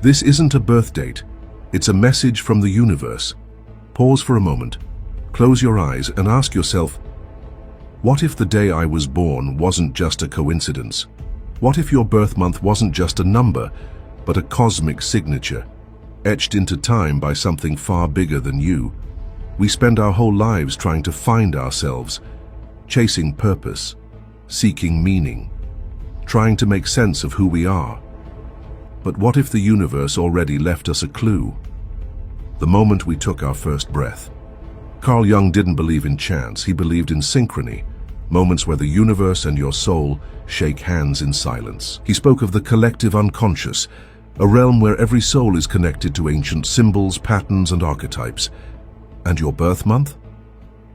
This isn't a birth date. It's a message from the universe. Pause for a moment, close your eyes and ask yourself, what if the day I was born wasn't just a coincidence? What if your birth month wasn't just a number, but a cosmic signature, etched into time by something far bigger than you? We spend our whole lives trying to find ourselves, chasing purpose, seeking meaning, trying to make sense of who we are. But what if the universe already left us a clue? The moment we took our first breath. Carl Jung didn't believe in chance, he believed in synchrony, moments where the universe and your soul shake hands in silence. He spoke of the collective unconscious, a realm where every soul is connected to ancient symbols, patterns, and archetypes. And your birth month?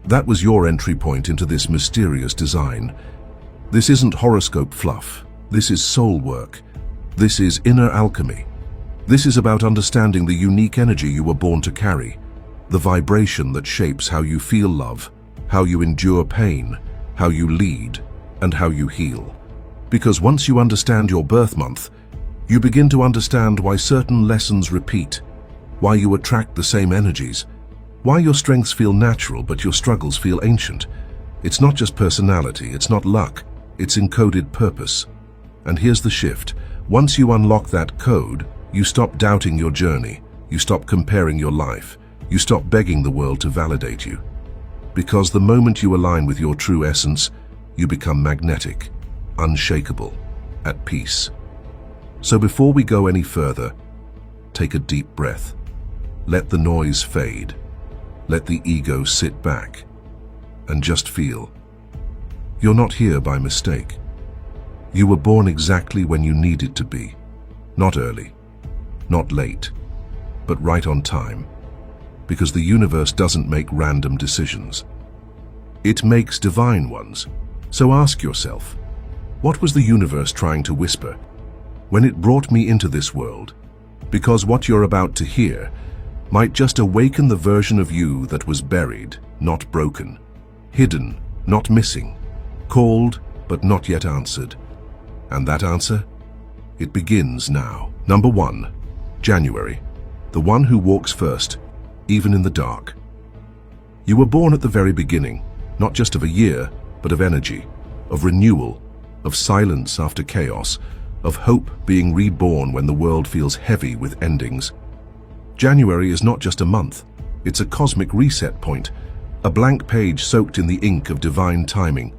That was your entry point into this mysterious design. This isn't horoscope fluff. This is soul work. This is inner alchemy. This is about understanding the unique energy you were born to carry, the vibration that shapes how you feel love, how you endure pain, how you lead, and how you heal. Because once you understand your birth month, you begin to understand why certain lessons repeat, why you attract the same energies, why your strengths feel natural but your struggles feel ancient. It's not just personality, it's not luck, it's encoded purpose. And here's the shift. Once you unlock that code, you stop doubting your journey, you stop comparing your life, you stop begging the world to validate you. Because the moment you align with your true essence, you become magnetic, unshakable, at peace. So before we go any further, take a deep breath. Let the noise fade. Let the ego sit back. And just feel. You're not here by mistake. You were born exactly when you needed to be. Not early, not late, but right on time. Because the universe doesn't make random decisions. It makes divine ones. So ask yourself, what was the universe trying to whisper when it brought me into this world? Because what you're about to hear might just awaken the version of you that was buried, not broken, hidden, not missing, called, but not yet answered. And that answer? It begins now. Number 1, January, the one who walks first, even in the dark. You were born at the very beginning, not just of a year, but of energy, of renewal, of silence after chaos, of hope being reborn when the world feels heavy with endings. January is not just a month, it's a cosmic reset point, a blank page soaked in the ink of divine timing.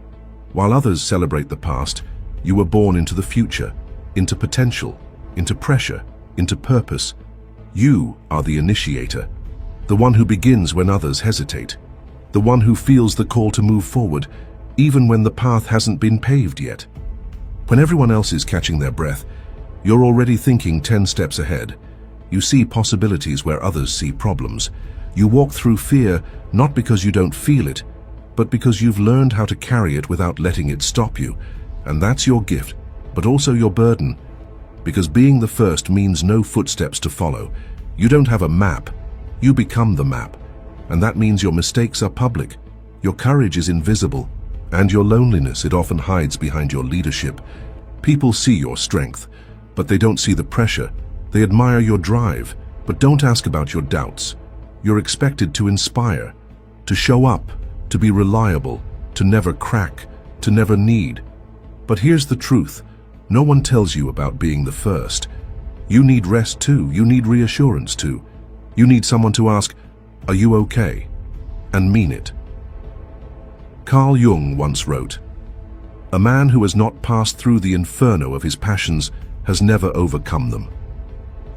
While others celebrate the past, you were born into the future, into potential, into pressure, into purpose. You are the initiator, the one who begins when others hesitate, the one who feels the call to move forward, even when the path hasn't been paved yet. When everyone else is catching their breath, you're already thinking 10 steps ahead. You see possibilities where others see problems. You walk through fear not because you don't feel it, but because you've learned how to carry it without letting it stop you. And that's your gift, but also your burden. Because being the first means no footsteps to follow. You don't have a map. You become the map. And that means your mistakes are public, your courage is invisible, and your loneliness, it often hides behind your leadership. People see your strength, but they don't see the pressure. They admire your drive, but don't ask about your doubts. You're expected to inspire, to show up, to be reliable, to never crack, to never need. But here's the truth. No one tells you about being the first. You need rest too. You need reassurance too. You need someone to ask, "Are you okay?" and mean it. Carl Jung once wrote, "A man who has not passed through the inferno of his passions has never overcome them."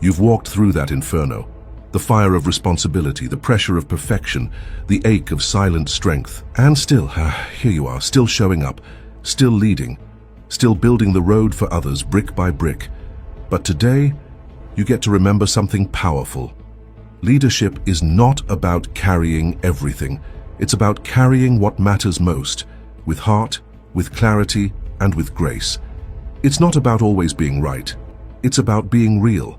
You've walked through that inferno, the fire of responsibility, the pressure of perfection, the ache of silent strength, and still, here you are, still showing up, still leading, still building the road for others brick by brick. But today, you get to remember something powerful. Leadership is not about carrying everything. It's about carrying what matters most, with heart, with clarity, and with grace. It's not about always being right. It's about being real.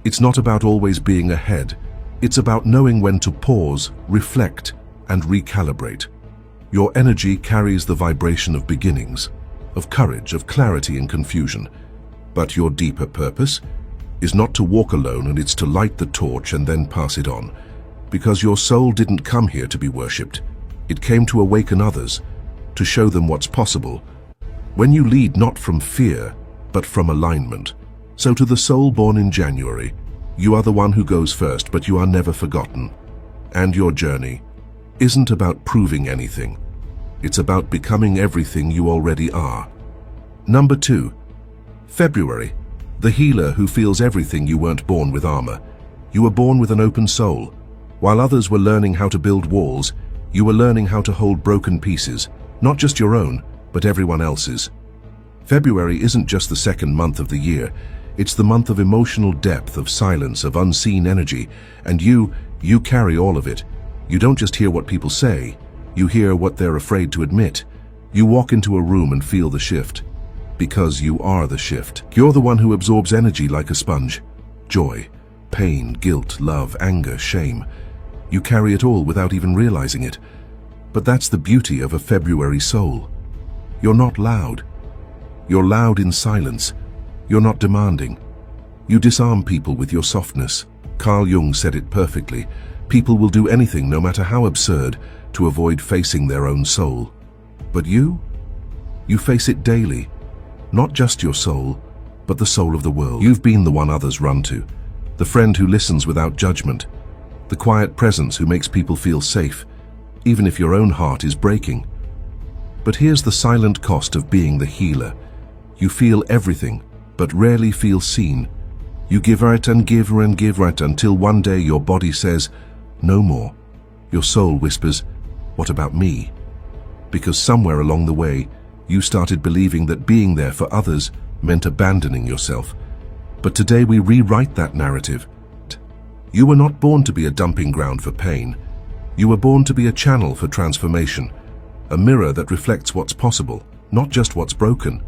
It's not about always being ahead. It's about knowing when to pause, reflect, and recalibrate. Your energy carries the vibration of beginnings, of courage, of clarity and confusion. But your deeper purpose, is not to walk alone, and it's to light the torch and then pass it on. Because your soul didn't come here to be worshipped. It came to awaken others, to show them what's possible. When you lead not from fear, but from alignment. So to the soul born in January, you are the one who goes first, but you are never forgotten. And your journey isn't about proving anything. It's about becoming everything you already are. Number 2. February, the healer who feels everything. You weren't born with armor. You were born with an open soul. While others were learning how to build walls, you were learning how to hold broken pieces, not just your own, but everyone else's. February isn't just the second month of the year. It's the month of emotional depth, of silence, of unseen energy, and you carry all of it. You don't just hear what people say, you hear what they're afraid to admit. You walk into a room and feel the shift. Because you are the shift. You're the one who absorbs energy like a sponge. Joy, pain, guilt, love, anger, shame. You carry it all without even realizing it. But that's the beauty of a February soul. You're not loud. You're loud in silence. You're not demanding. You disarm people with your softness. Carl Jung said it perfectly. People will do anything, no matter how absurd, to avoid facing their own soul. But you face it daily. Not just your soul, but the soul of the world. You've been the one others run to. The friend who listens without judgment. The quiet presence who makes people feel safe, even if your own heart is breaking. But here's the silent cost of being the healer. You feel everything, but rarely feel seen. You give right and give and give right until one day your body says, no more. Your soul whispers, what about me? Because somewhere along the way, you started believing that being there for others meant abandoning yourself. But today we rewrite that narrative. You were not born to be a dumping ground for pain. You were born to be a channel for transformation, a mirror that reflects what's possible, not just what's broken.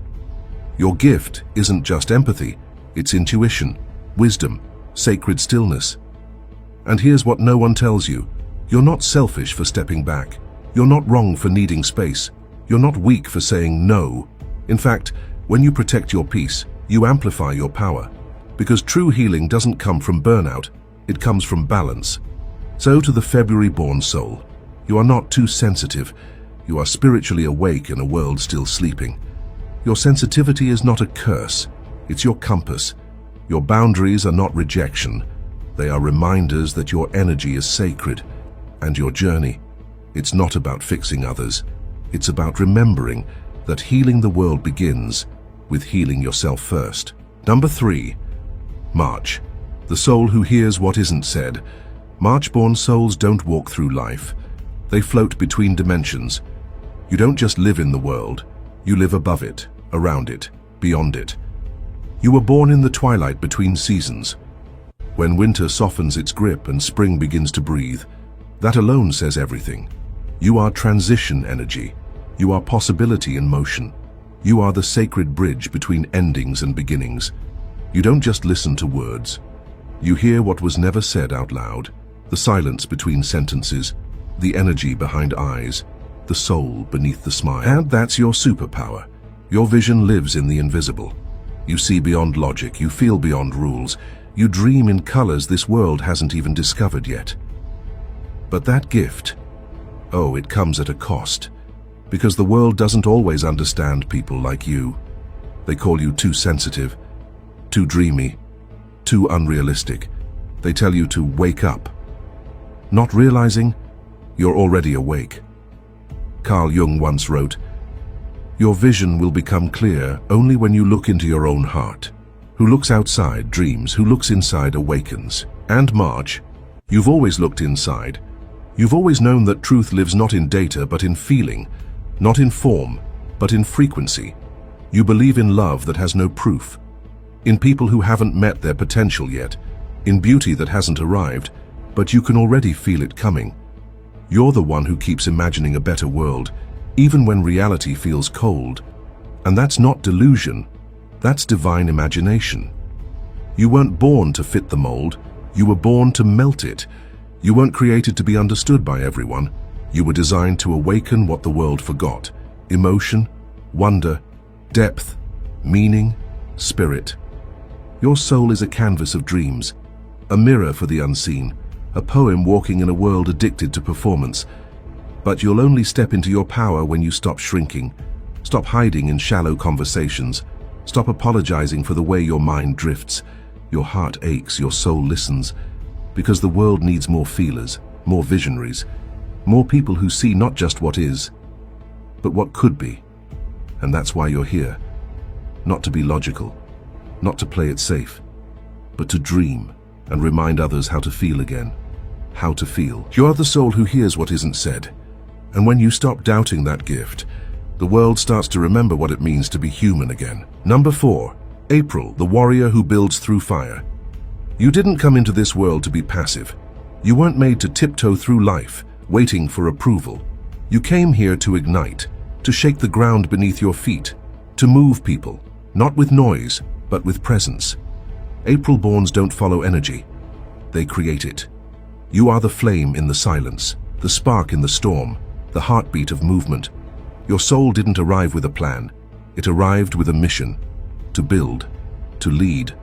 Your gift isn't just empathy, it's intuition, wisdom, sacred stillness. And here's what no one tells you. You're not selfish for stepping back. You're not wrong for needing space. You're not weak for saying no. In fact, when you protect your peace, you amplify your power. Because true healing doesn't come from burnout, it comes from balance. So to the February-born soul, you are not too sensitive. You are spiritually awake in a world still sleeping. Your sensitivity is not a curse, it's your compass. Your boundaries are not rejection. They are reminders that your energy is sacred. And your journey, it's not about fixing others. It's about remembering that healing the world begins with healing yourself first. Number 3. March, the soul who hears what isn't said. March-born souls don't walk through life. They float between dimensions. You don't just live in the world. You live above it, around it, beyond it. You were born in the twilight between seasons. When winter softens its grip and spring begins to breathe, that alone says everything. You are transition energy. You are possibility in motion. You are the sacred bridge between endings and beginnings. You don't just listen to words. You hear what was never said out loud, the silence between sentences, the energy behind eyes, the soul beneath the smile. And that's your superpower. Your vision lives in the invisible. You see beyond logic, you feel beyond rules, you dream in colors this world hasn't even discovered yet. But that gift, oh, it comes at a cost. Because the world doesn't always understand people like you. They call you too sensitive, too dreamy, too unrealistic. They tell you to wake up. Not realizing you're already awake. Carl Jung once wrote, "Your vision will become clear only when you look into your own heart. Who looks outside dreams, who looks inside awakens." And March, you've always looked inside. You've always known that truth lives not in data but in feeling, not in form, but in frequency. You believe in love that has no proof, in people who haven't met their potential yet, in beauty that hasn't arrived, but you can already feel it coming. You're the one who keeps imagining a better world, even when reality feels cold. And that's not delusion, that's divine imagination. You weren't born to fit the mold, you were born to melt it. You weren't created to be understood by everyone. You were designed to awaken what the world forgot: emotion, wonder, depth, meaning, spirit. Your soul is a canvas of dreams, a mirror for the unseen, a poem walking in a world addicted to performance. But you'll only step into your power when you stop shrinking, stop hiding in shallow conversations, stop apologizing for the way your mind drifts. Your heart aches, your soul listens, because the world needs more feelers, more visionaries, more people who see not just what is, but what could be. And that's why you're here. Not to be logical, not to play it safe, but to dream and remind others how to feel again. How to feel. You're the soul who hears what isn't said. And when you stop doubting that gift, the world starts to remember what it means to be human again. Number 4. April, the warrior who builds through fire. You didn't come into this world to be passive. You weren't made to tiptoe through life, waiting for approval. You came here to ignite, to shake the ground beneath your feet, to move people, not with noise, but with presence. April-borns don't follow energy. They create it. You are the flame in the silence, the spark in the storm, the heartbeat of movement. Your soul didn't arrive with a plan. It arrived with a mission: to build, to lead,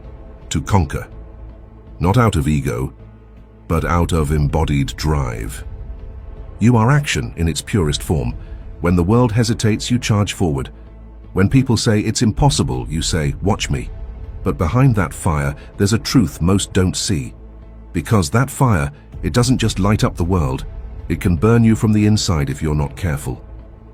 to conquer. Not out of ego, but out of embodied drive. You are action in its purest form. When the world hesitates, you charge forward. When people say it's impossible, you say, watch me. But behind that fire, there's a truth most don't see. Because that fire, it doesn't just light up the world, it can burn you from the inside if you're not careful.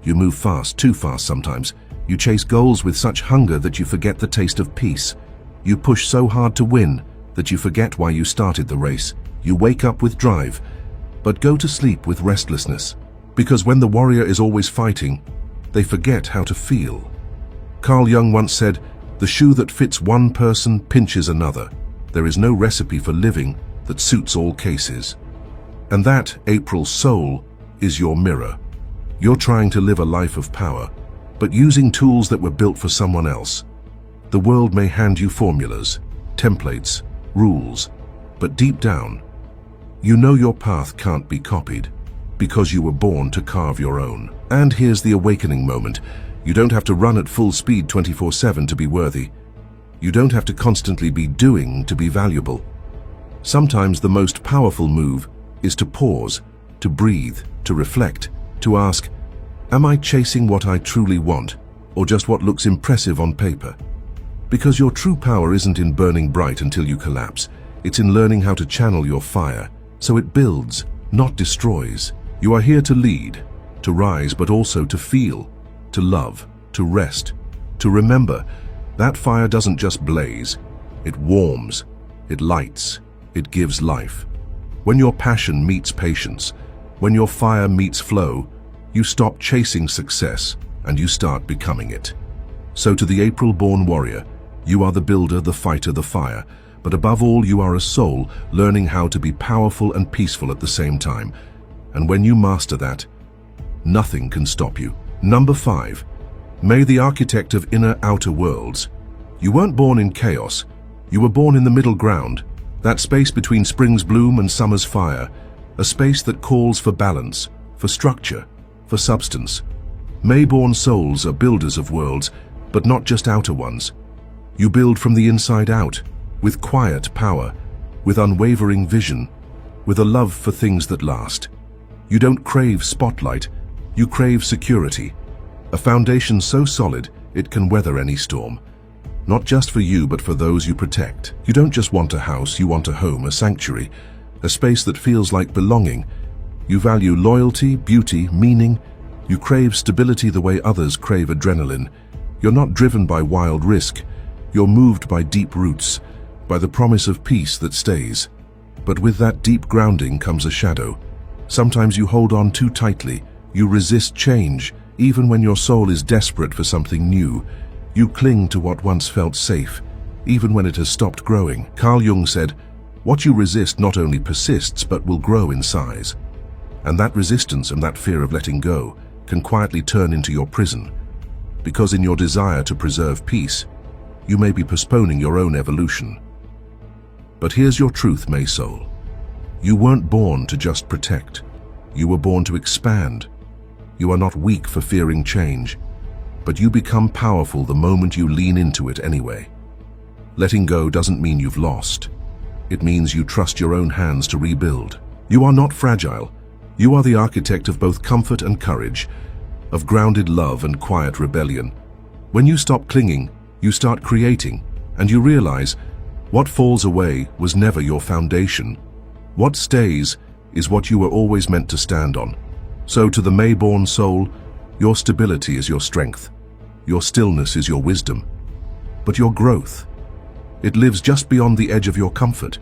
You move fast, too fast sometimes. You chase goals with such hunger that you forget the taste of peace. You push so hard to win that you forget why you started the race. You wake up with drive, but go to sleep with restlessness. Because when the warrior is always fighting, they forget how to feel. Carl Jung once said, "The shoe that fits one person pinches another. There is no recipe for living that suits all cases." And that, April's soul, is your mirror. You're trying to live a life of power, but using tools that were built for someone else. The world may hand you formulas, templates, rules, but deep down, you know your path can't be copied, because you were born to carve your own. And here's the awakening moment. You don't have to run at full speed 24/7 to be worthy. You don't have to constantly be doing to be valuable. Sometimes the most powerful move is to pause, to breathe, to reflect, to ask, am I chasing what I truly want, or just what looks impressive on paper? Because your true power isn't in burning bright until you collapse. It's in learning how to channel your fire, so it builds, not destroys. You are here to lead, to rise, but also to feel, to love, to rest, to remember. That fire doesn't just blaze, it warms, it lights, it gives life. When your passion meets patience, when your fire meets flow, you stop chasing success and you start becoming it. So to the April-born warrior, you are the builder, the fighter, the fire, but above all you are a soul learning how to be powerful and peaceful at the same time. And when you master that, nothing can stop you. Number 5. May the architect of inner-outer worlds. You weren't born in chaos. You were born in the middle ground, that space between spring's bloom and summer's fire, a space that calls for balance, for structure, for substance. May-born souls are builders of worlds, but not just outer ones. You build from the inside out, with quiet power, with unwavering vision, with a love for things that last. You don't crave spotlight, you crave security, a foundation so solid it can weather any storm. Not just for you, but for those you protect. You don't just want a house, you want a home, a sanctuary, a space that feels like belonging. You value loyalty, beauty, meaning. You crave stability the way others crave adrenaline. You're not driven by wild risk. You're moved by deep roots, by the promise of peace that stays. But with that deep grounding comes a shadow. Sometimes you hold on too tightly. You resist change, even when your soul is desperate for something new. You cling to what once felt safe, even when it has stopped growing. Carl Jung said, "What you resist not only persists, but will grow in size." And that resistance and that fear of letting go can quietly turn into your prison. Because in your desire to preserve peace, you may be postponing your own evolution. But here's your truth, May soul. You weren't born to just protect. You were born to expand. You are not weak for fearing change, but you become powerful the moment you lean into it anyway. Letting go doesn't mean you've lost. It means you trust your own hands to rebuild. You are not fragile. You are the architect of both comfort and courage, of grounded love and quiet rebellion. When you stop clinging, you start creating, and you realize what falls away was never your foundation. What stays is what you were always meant to stand on. So to the May-born soul, your stability is your strength. Your stillness is your wisdom. But your growth, it lives just beyond the edge of your comfort.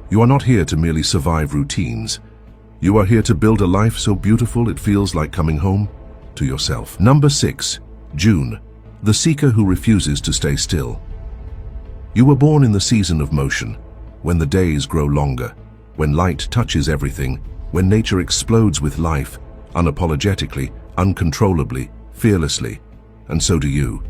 You are not here to merely survive routines. You are here to build a life so beautiful it feels like coming home to yourself. Number 6, June, the seeker who refuses to stay still. You were born in the season of motion, when the days grow longer, when light touches everything, when nature explodes with life, unapologetically, uncontrollably, fearlessly, and so do you.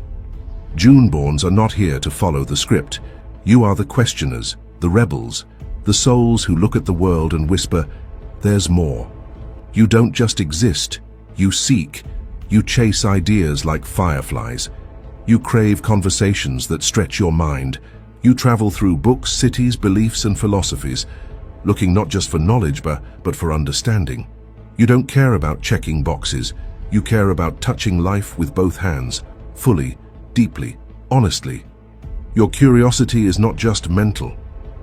June-borns are not here to follow the script. You are the questioners, the rebels, the souls who look at the world and whisper, "There's more." You don't just exist, you seek. You chase ideas like fireflies. You crave conversations that stretch your mind. You travel through books, cities, beliefs, and philosophies, looking not just for knowledge, but for understanding. You don't care about checking boxes. You care about touching life with both hands, fully, deeply, honestly. Your curiosity is not just mental,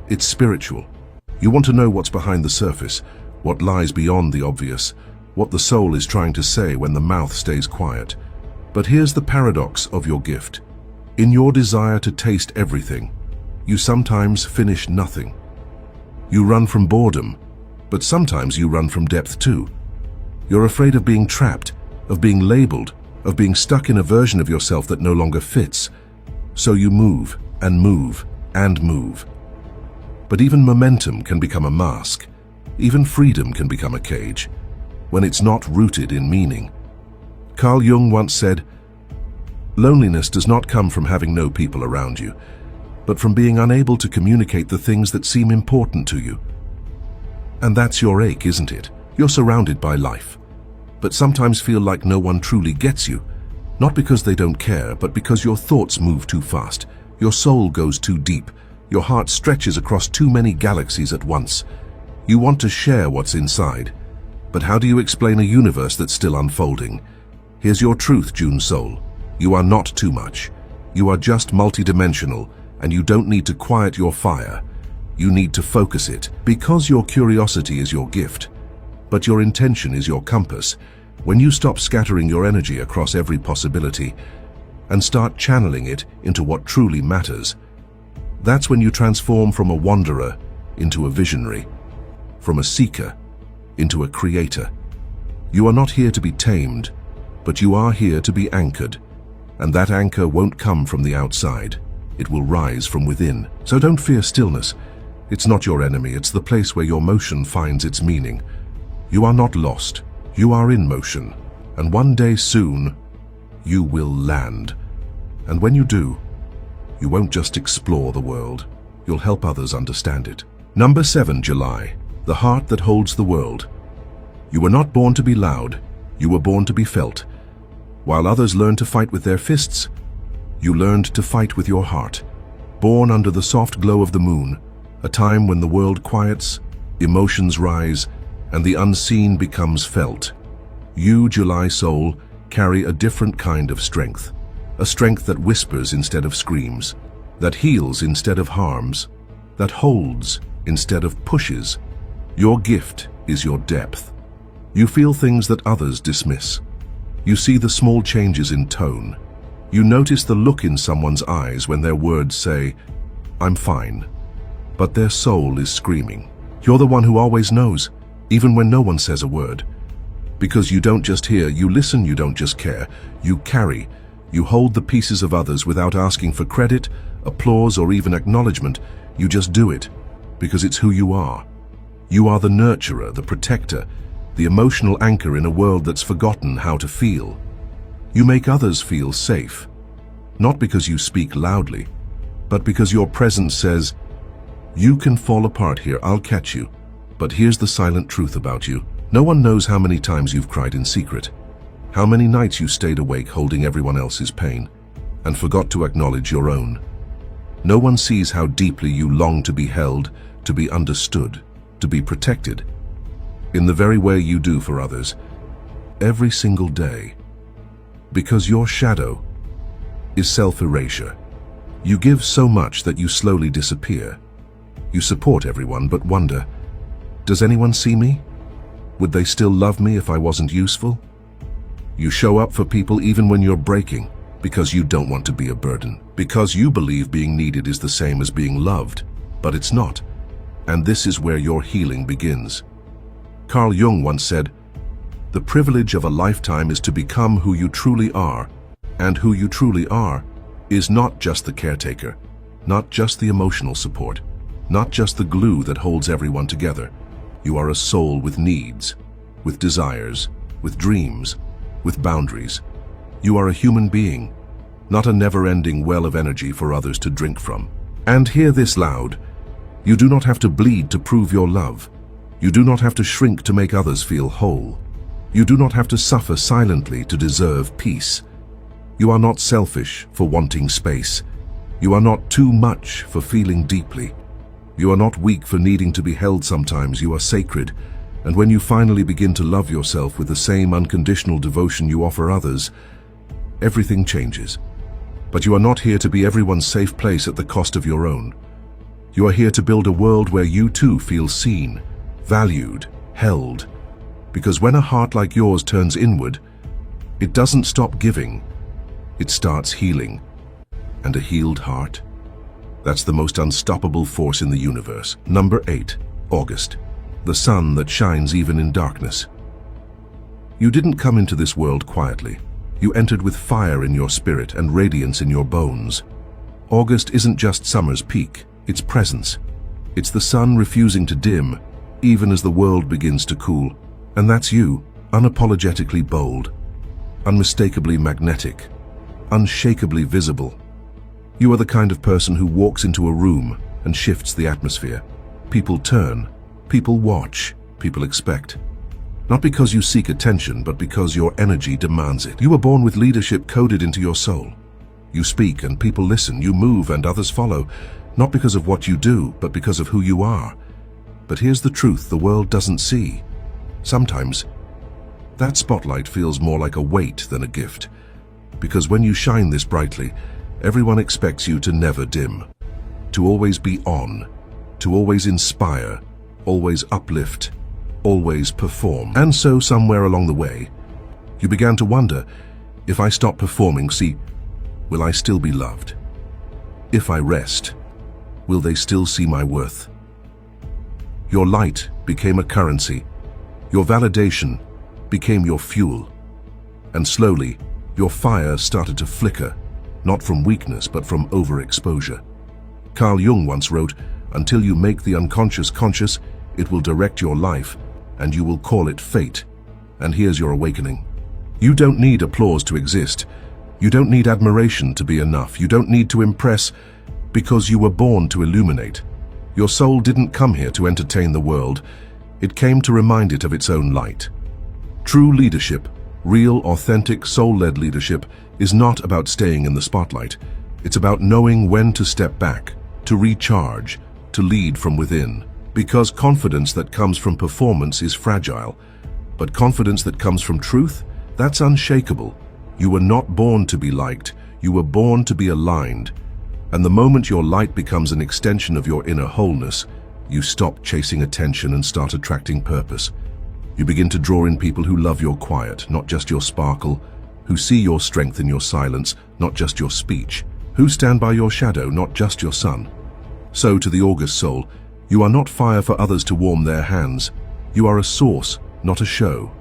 it's spiritual. You want to know what's behind the surface, what lies beyond the obvious, what the soul is trying to say when the mouth stays quiet. But here's the paradox of your gift. In your desire to taste everything, you sometimes finish nothing. You run from boredom, but sometimes you run from depth too. You're afraid of being trapped, of being labeled, of being stuck in a version of yourself that no longer fits. So you move and move and move. But even momentum can become a mask. Even freedom can become a cage, when it's not rooted in meaning. Carl Jung once said, "Loneliness does not come from having no people around you, but from being unable to communicate the things that seem important to you." And that's your ache, isn't it? You're surrounded by life, but sometimes feel like no one truly gets you. Not because they don't care, but because your thoughts move too fast, your soul goes too deep, your heart stretches across too many galaxies at once. You want to share what's inside, but how do you explain a universe that's still unfolding? Here's your truth, June soul. You are not too much. You are just multidimensional, and you don't need to quiet your fire. You need to focus it, because your curiosity is your gift, but your intention is your compass. When you stop scattering your energy across every possibility and start channeling it into what truly matters, that's when you transform from a wanderer into a visionary, from a seeker into a creator. You are not here to be tamed, but you are here to be anchored, and that anchor won't come from the outside. It will rise from within. So don't fear stillness. It's not your enemy, it's the place where your motion finds its meaning. You are not lost. You are in motion, and one day soon, you will land. And when you do, you won't just explore the world, you'll help others understand it. Number 7, July, the heart that holds the world. You were not born to be loud, you were born to be felt. While others learned to fight with their fists, you learned to fight with your heart. Born under the soft glow of the moon, a time when the world quiets, emotions rise, and the unseen becomes felt. You, July soul, carry a different kind of strength. A strength that whispers instead of screams, that heals instead of harms, that holds instead of pushes. Your gift is your depth. You feel things that others dismiss. You see the small changes in tone. You notice the look in someone's eyes when their words say, "I'm fine," but their soul is screaming. You're the one who always knows, even when no one says a word. Because you don't just hear, you listen, you don't just care, you carry. You hold the pieces of others without asking for credit, applause, or even acknowledgement. You just do it, because it's who you are. You are the nurturer, the protector, the emotional anchor in a world that's forgotten how to feel. You make others feel safe, not because you speak loudly, but because your presence says, "You can fall apart here, I'll catch you." But here's the silent truth about you. No one knows how many times you've cried in secret, how many nights you stayed awake holding everyone else's pain, and forgot to acknowledge your own. No one sees how deeply you long to be held, to be understood, to be protected, in the very way you do for others, every single day. Because your shadow is self-erasure. You give so much that you slowly disappear. You support everyone but wonder, does anyone see me? Would they still love me if I wasn't useful? You show up for people even when you're breaking, because you don't want to be a burden, because you believe being needed is the same as being loved, but it's not. And this is where your healing begins. Carl Jung once said, "The privilege of a lifetime is to become who you truly are, and who you truly are is not just the caretaker, not just the emotional support, not just the glue that holds everyone together. You are a soul with needs, with desires, with dreams, with boundaries. You are a human being, not a never-ending well of energy for others to drink from." And hear this loud. You do not have to bleed to prove your love. You do not have to shrink to make others feel whole. You do not have to suffer silently to deserve peace. You are not selfish for wanting space. You are not too much for feeling deeply. You are not weak for needing to be held sometimes. You are sacred. And when you finally begin to love yourself with the same unconditional devotion you offer others, everything changes. But you are not here to be everyone's safe place at the cost of your own. You are here to build a world where you too feel seen, valued, held. Because when a heart like yours turns inward, it doesn't stop giving, it starts healing. And a healed heart? That's the most unstoppable force in the universe. Number 8, August. The sun that shines even in darkness. You didn't come into this world quietly. You entered with fire in your spirit and radiance in your bones. August isn't just summer's peak, it's presence. It's the sun refusing to dim, even as the world begins to cool. And that's you, unapologetically bold, unmistakably magnetic, unshakably visible. You are the kind of person who walks into a room and shifts the atmosphere. People turn, people watch, people expect. Not because you seek attention, but because your energy demands it. You were born with leadership coded into your soul. You speak and people listen, you move and others follow, not because of what you do, but because of who you are. But here's the truth the world doesn't see. Sometimes, that spotlight feels more like a weight than a gift. Because when you shine this brightly, everyone expects you to never dim, to always be on, to always inspire, always uplift, always perform. And so somewhere along the way, you began to wonder, if I stop performing, will I still be loved? If I rest, will they still see my worth? Your light became a currency. Your validation became your fuel. And slowly, your fire started to flicker, not from weakness, but from overexposure. Carl Jung once wrote, "Until you make the unconscious conscious, it will direct your life, and you will call it fate." And here's your awakening. You don't need applause to exist. You don't need admiration to be enough. You don't need to impress, because you were born to illuminate. Your soul didn't come here to entertain the world. It came to remind it of its own light. True leadership, real, authentic, soul-led leadership, is not about staying in the spotlight. It's about knowing when to step back, to recharge, to lead from within. Because confidence that comes from performance is fragile, but confidence that comes from truth, that's unshakable. You were not born to be liked, you were born to be aligned. And the moment your light becomes an extension of your inner wholeness, you stop chasing attention and start attracting purpose. You begin to draw in people who love your quiet, not just your sparkle, who see your strength in your silence, not just your speech, who stand by your shadow, not just your sun. So to the August soul, you are not fire for others to warm their hands. You are a source, not a show.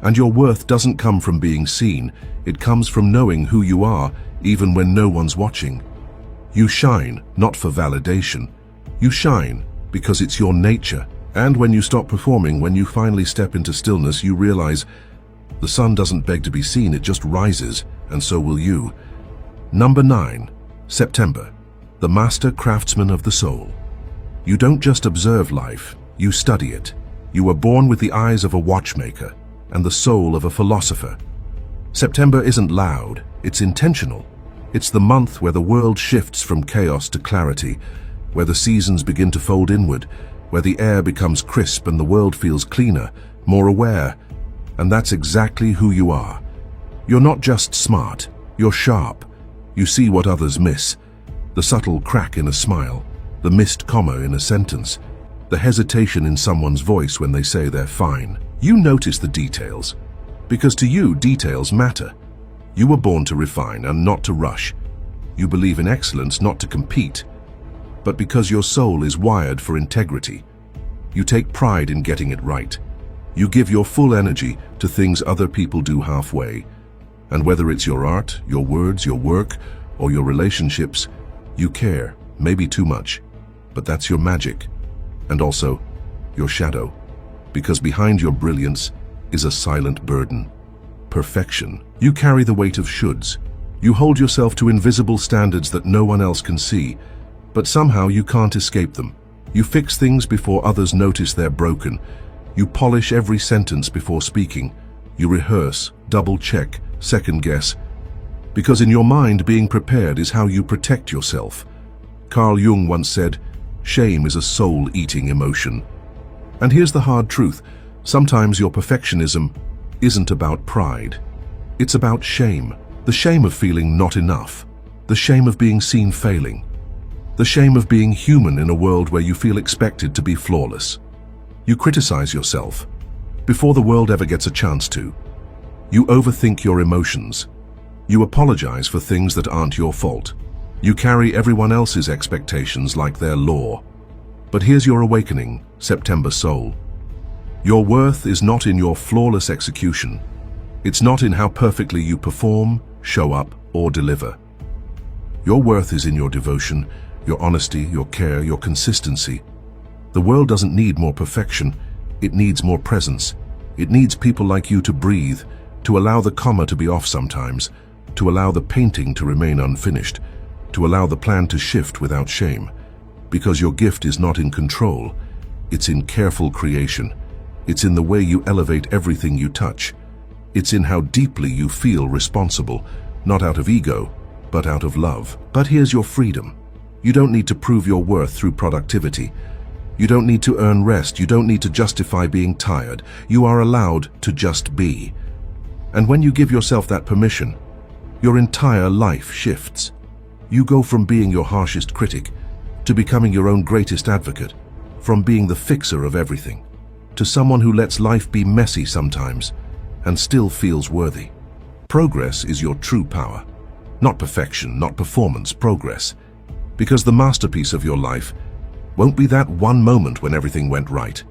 And your worth doesn't come from being seen, it comes from knowing who you are, even when no one's watching. You shine, not for validation. You shine because it's your nature. And when you stop performing, when you finally step into stillness, you realize the sun doesn't beg to be seen, it just rises, and so will you. Number 9, September, the master craftsman of the soul. You don't just observe life, you study it. You were born with the eyes of a watchmaker and the soul of a philosopher. September isn't loud, it's intentional. It's the month where the world shifts from chaos to clarity, where the seasons begin to fold inward, where the air becomes crisp and the world feels cleaner, more aware. And that's exactly who you are. You're not just smart, you're sharp. You see what others miss. The subtle crack in a smile, the missed comma in a sentence, the hesitation in someone's voice when they say they're fine. You notice the details, because to you, details matter. You were born to refine and not to rush. You believe in excellence, not to compete. But because your soul is wired for integrity, you take pride in getting it right. You give your full energy to things other people do halfway. And whether it's your art, your words, your work, or your relationships, you care, maybe too much. But that's your magic. And also, your shadow. Because behind your brilliance is a silent burden. Perfection. You carry the weight of shoulds. You hold yourself to invisible standards that no one else can see, but somehow you can't escape them. You fix things before others notice they're broken. You polish every sentence before speaking. You rehearse, double-check, second-guess. Because in your mind, being prepared is how you protect yourself. Carl Jung once said, "Shame is a soul-eating emotion." And here's the hard truth. Sometimes your perfectionism isn't about pride. It's about shame. The shame of feeling not enough. The shame of being seen failing. The shame of being human in a world where you feel expected to be flawless. You criticize yourself before the world ever gets a chance to. You overthink your emotions. You apologize for things that aren't your fault. You carry everyone else's expectations like their law. But here's your awakening, September soul. Your worth is not in your flawless execution. It's not in how perfectly you perform, show up, or deliver. Your worth is in your devotion, your honesty, your care, your consistency. The world doesn't need more perfection. It needs more presence. It needs people like you to breathe, to allow the comma to be off sometimes, to allow the painting to remain unfinished, to allow the plan to shift without shame. Because your gift is not in control, it's in careful creation. It's in the way you elevate everything you touch. It's in how deeply you feel responsible, not out of ego, but out of love. But here's your freedom. You don't need to prove your worth through productivity. You don't need to earn rest. You don't need to justify being tired. You are allowed to just be. And when you give yourself that permission, your entire life shifts. You go from being your harshest critic to becoming your own greatest advocate, from being the fixer of everything to someone who lets life be messy sometimes and still feels worthy. Progress is your true power. Not perfection, not performance, progress. Because the masterpiece of your life won't be that one moment when everything went right.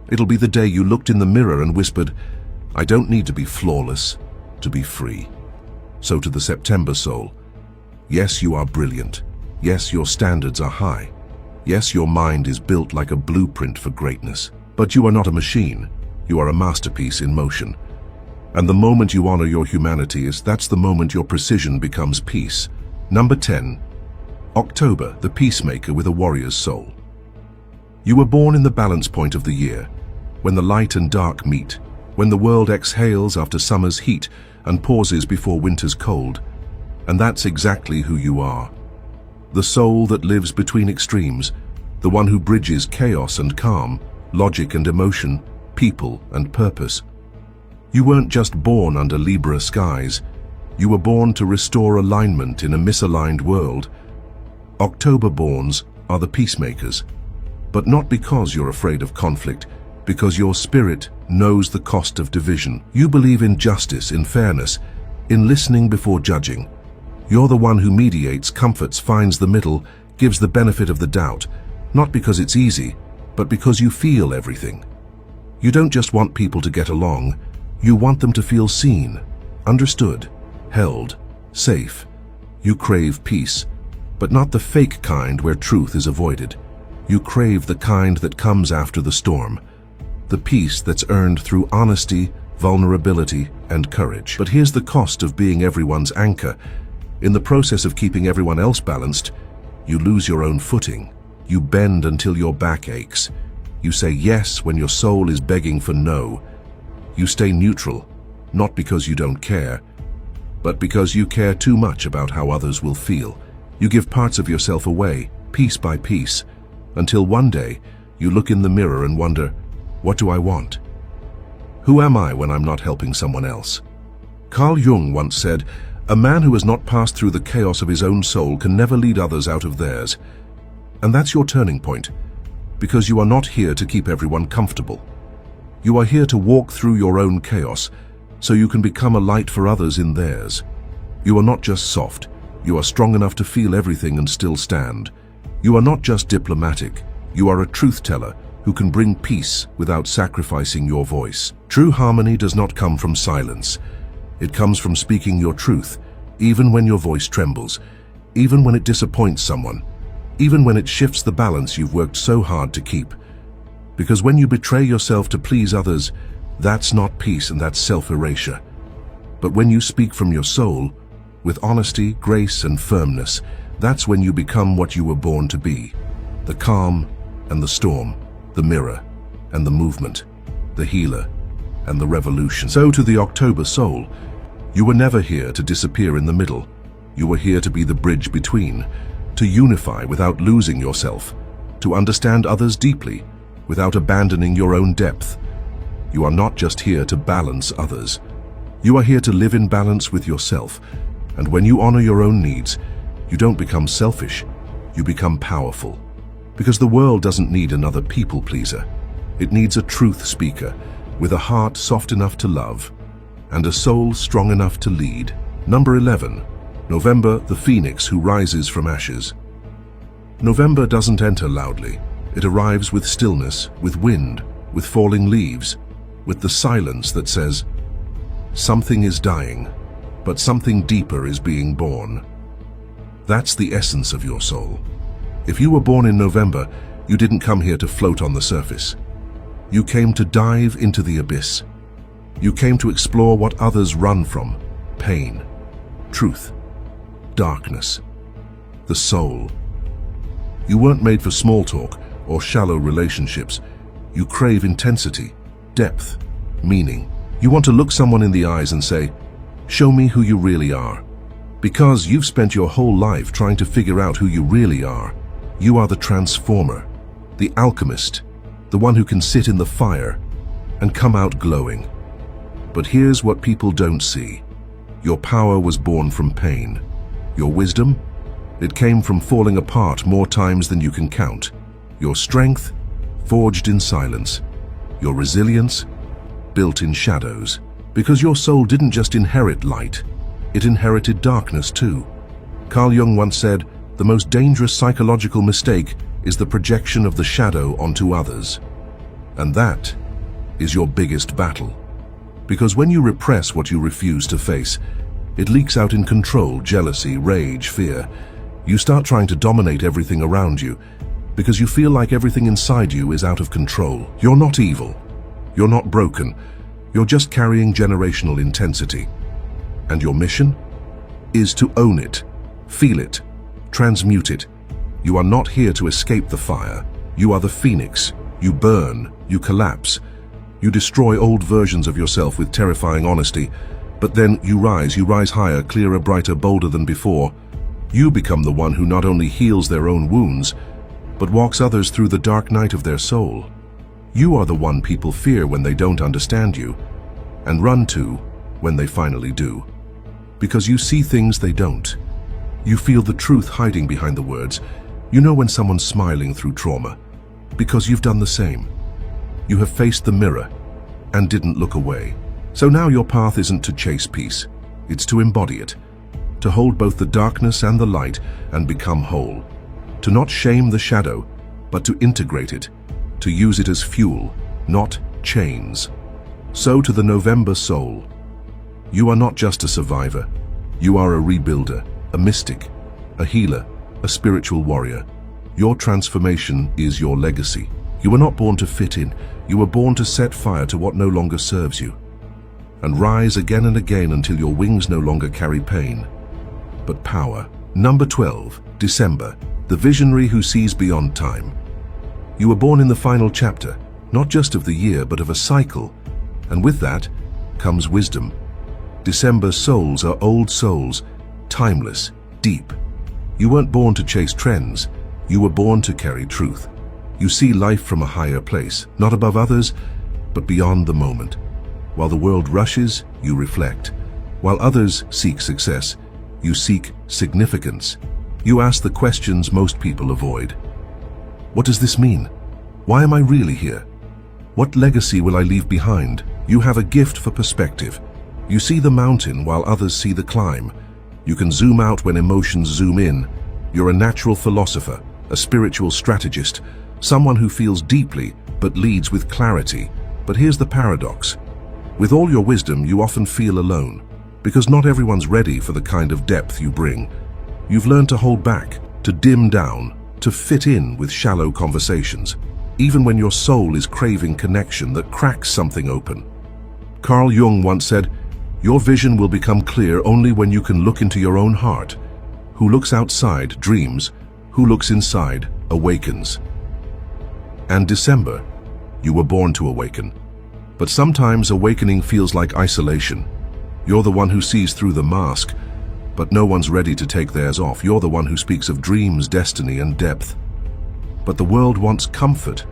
It'll be the day you looked in the mirror and whispered, "I don't need to be flawless to be free." So to the September soul, yes, you are brilliant. Yes, your standards are high. Yes, your mind is built like a blueprint for greatness. But you are not a machine. You are a masterpiece in motion. And the moment you honor your humanity that's the moment your precision becomes peace. Number 10. October, the peacemaker with a warrior's soul. You were born in the balance point of the year, when the light and dark meet, when the world exhales after summer's heat and pauses before winter's cold. And that's exactly who you are. The soul that lives between extremes, the one who bridges chaos and calm, logic and emotion, people and purpose. You weren't just born under Libra skies. You were born to restore alignment in a misaligned world. October-borns are the peacemakers, but not because you're afraid of conflict, because your spirit knows the cost of division. You believe in justice, in fairness, in listening before judging. You're the one who mediates, comforts, finds the middle, gives the benefit of the doubt, not because it's easy, but because you feel everything. You don't just want people to get along, you want them to feel seen, understood, held, safe. You crave peace, but not the fake kind where truth is avoided. You crave the kind that comes after the storm, the peace that's earned through honesty, vulnerability, and courage. But here's the cost of being everyone's anchor. In the process of keeping everyone else balanced, you lose your own footing. You bend until your back aches. You say yes when your soul is begging for no. You stay neutral, not because you don't care, But because you care too much about how others will feel, you give parts of yourself away, piece by piece, until one day you look in the mirror and wonder, what do I want? Who am I when I'm not helping someone else? Carl Jung once said, a man who has not passed through the chaos of his own soul can never lead others out of theirs. And that's your turning point, because you are not here to keep everyone comfortable. You are here to walk through your own chaos, so you can become a light for others in theirs. You are not just soft, you are strong enough to feel everything and still stand. You are not just diplomatic, you are a truth teller who can bring peace without sacrificing your voice. True harmony does not come from silence. It comes from speaking your truth, even when your voice trembles, even when it disappoints someone, even when it shifts the balance you've worked so hard to keep. Because when you betray yourself to please others, that's not peace and that's self-erasure. But when you speak from your soul, with honesty, grace, and firmness, that's when you become what you were born to be. The calm and the storm, the mirror and the movement, the healer and the revolution. So to the October soul, you were never here to disappear in the middle. You were here to be the bridge between, to unify without losing yourself, to understand others deeply without abandoning your own depth. You are not just here to balance others. You are here to live in balance with yourself. And when you honor your own needs, you don't become selfish, you become powerful. Because the world doesn't need another people pleaser. It needs a truth speaker with a heart soft enough to love and a soul strong enough to lead. Number 11. November, the phoenix who rises from ashes. November doesn't enter loudly. It arrives with stillness, with wind, with falling leaves, with the silence that says, something is dying, but something deeper is being born. That's the essence of your soul. If you were born in November, you didn't come here to float on the surface. You came to dive into the abyss. You came to explore what others run from: pain, truth, darkness, the soul. You weren't made for small talk or shallow relationships. You crave intensity, depth, meaning. You want to look someone in the eyes and say, show me who you really are. Because you've spent your whole life trying to figure out who you really are. You are the transformer, the alchemist, the one who can sit in the fire and come out glowing. But here's what people don't see. Your power was born from pain. Your wisdom? It came from falling apart more times than you can count. Your strength? Forged in silence. Your resilience? Built in shadows. Because your soul didn't just inherit light, it inherited darkness too. Carl Jung once said, the most dangerous psychological mistake is the projection of the shadow onto others. And that is your biggest battle. Because when you repress what you refuse to face, it leaks out in control, jealousy, rage, fear. You start trying to dominate everything around you because you feel like everything inside you is out of control. You're not evil. You're not broken. You're just carrying generational intensity. And your mission is to own it, feel it, transmute it. You are not here to escape the fire. You are the phoenix. You burn, you collapse. You destroy old versions of yourself with terrifying honesty, but then you rise higher, clearer, brighter, bolder than before. You become the one who not only heals their own wounds, but walks others through the dark night of their soul. You are the one people fear when they don't understand you, and run to when they finally do. Because you see things they don't. You feel the truth hiding behind the words. You know when someone's smiling through trauma, because you've done the same. You have faced the mirror and didn't look away. So now your path isn't to chase peace, it's to embody it, to hold both the darkness and the light and become whole, to not shame the shadow, but to integrate it, to use it as fuel, not chains. So to the November soul, you are not just a survivor, you are a rebuilder, a mystic, a healer, a spiritual warrior. Your transformation is your legacy. You were not born to fit in, you were born to set fire to what no longer serves you, and rise again and again until your wings no longer carry pain, but power. Number 12, December, the visionary who sees beyond time. You were born in the final chapter, not just of the year, but of a cycle, and with that comes wisdom. December souls are old souls, timeless, deep. You weren't born to chase trends, you were born to carry truth. You see life from a higher place, not above others, but beyond the moment. While the world rushes, you reflect. While others seek success, you seek significance. You ask the questions most people avoid. What does this mean? Why am I really here? What legacy will I leave behind? You have a gift for perspective. You see the mountain while others see the climb. You can zoom out when emotions zoom in. You're a natural philosopher, a spiritual strategist, someone who feels deeply but leads with clarity. But here's the paradox. With all your wisdom, you often feel alone, because not everyone's ready for the kind of depth you bring. You've learned to hold back, to dim down, to fit in with shallow conversations, even when your soul is craving connection that cracks something open. Carl Jung once said, "Your vision will become clear only when you can look into your own heart. Who looks outside dreams, who looks inside awakens." And December, you were born to awaken. But sometimes awakening feels like isolation. You're the one who sees through the mask, but no one's ready to take theirs off. You're the one who speaks of dreams, destiny, and depth. But the world wants comfort,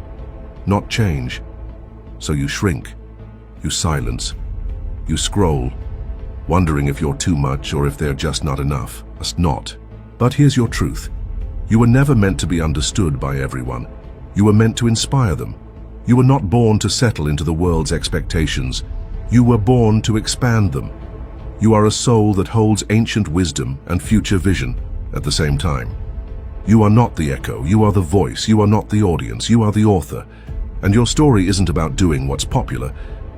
not change. So you shrink, you silence, you scroll, wondering if you're too much or if they're just not enough. It's not. But here's your truth. You were never meant to be understood by everyone. You were meant to inspire them. You were not born to settle into the world's expectations. You were born to expand them. You are a soul that holds ancient wisdom and future vision at the same time. You are not the echo, you are the voice, you are not the audience, you are the author. And your story isn't about doing what's popular,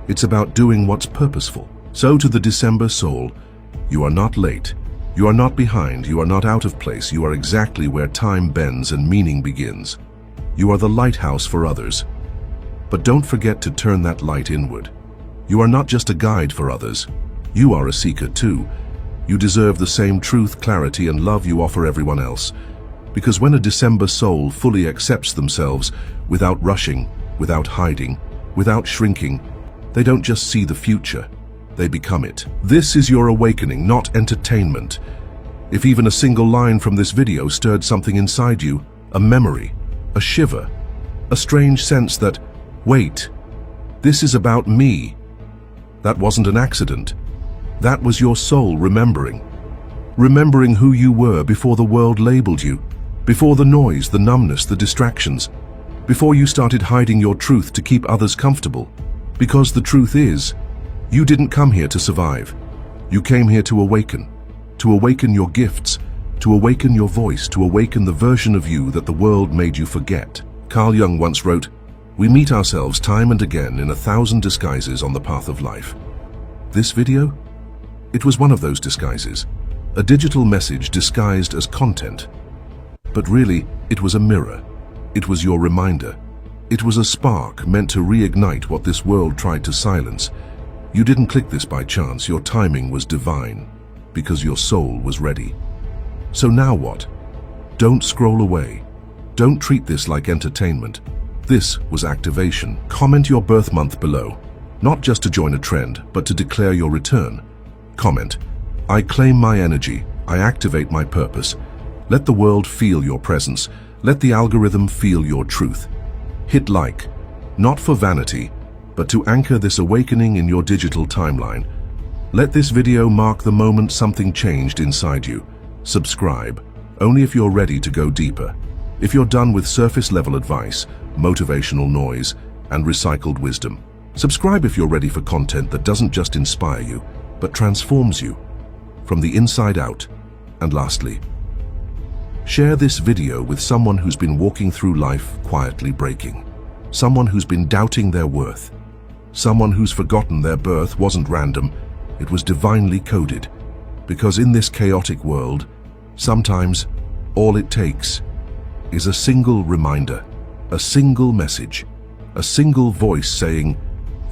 it's about doing what's purposeful. So to the December soul, you are not late, you are not behind, you are not out of place, you are exactly where time bends and meaning begins. You are the lighthouse for others. But don't forget to turn that light inward. You are not just a guide for others, you are a seeker too. You deserve the same truth, clarity, and love you offer everyone else. Because when a December soul fully accepts themselves, without rushing, without hiding, without shrinking, they don't just see the future, they become it. This is your awakening, not entertainment. If even a single line from this video stirred something inside you, a memory, a shiver, a strange sense that, wait, this is about me. That wasn't an accident. That was your soul remembering. Remembering who you were before the world labeled you, before the noise, the numbness, the distractions, before you started hiding your truth to keep others comfortable. Because the truth is, you didn't come here to survive. You came here to awaken your gifts, to awaken your voice, to awaken the version of you that the world made you forget. Carl Jung once wrote, "We meet ourselves time and again in 1,000 disguises on the path of life." This video? It was one of those disguises. A digital message disguised as content. But really, it was a mirror. It was your reminder. It was a spark meant to reignite what this world tried to silence. You didn't click this by chance. Your timing was divine, because your soul was ready. So now what? Don't scroll away. Don't treat this like entertainment. This was activation. Comment your birth month below, not just to join a trend, but to declare your return. Comment, "I claim my energy, I activate my purpose." Let the world feel your presence. Let the algorithm feel your truth. Hit like, not for vanity, but to anchor this awakening in your digital timeline. Let this video mark the moment something changed inside you. Subscribe, only if you're ready to go deeper. If you're done with surface-level advice, motivational noise, and recycled wisdom. Subscribe if you're ready for content that doesn't just inspire you, but transforms you from the inside out. And lastly, share this video with someone who's been walking through life quietly breaking. Someone who's been doubting their worth. Someone who's forgotten their birth wasn't random, it was divinely coded. Because in this chaotic world, sometimes all it takes is a single reminder, a single message, a single voice saying,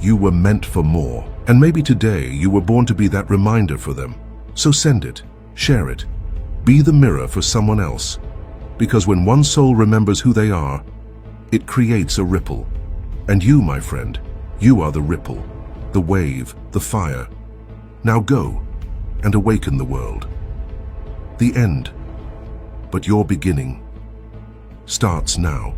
"You were meant for more." And maybe today you were born to be that reminder for them. So send it, share it, be the mirror for someone else. Because when one soul remembers who they are, it creates a ripple. And you, my friend, you are the ripple, the wave, the fire. Now go and awaken the world. The end, but your beginning, starts now.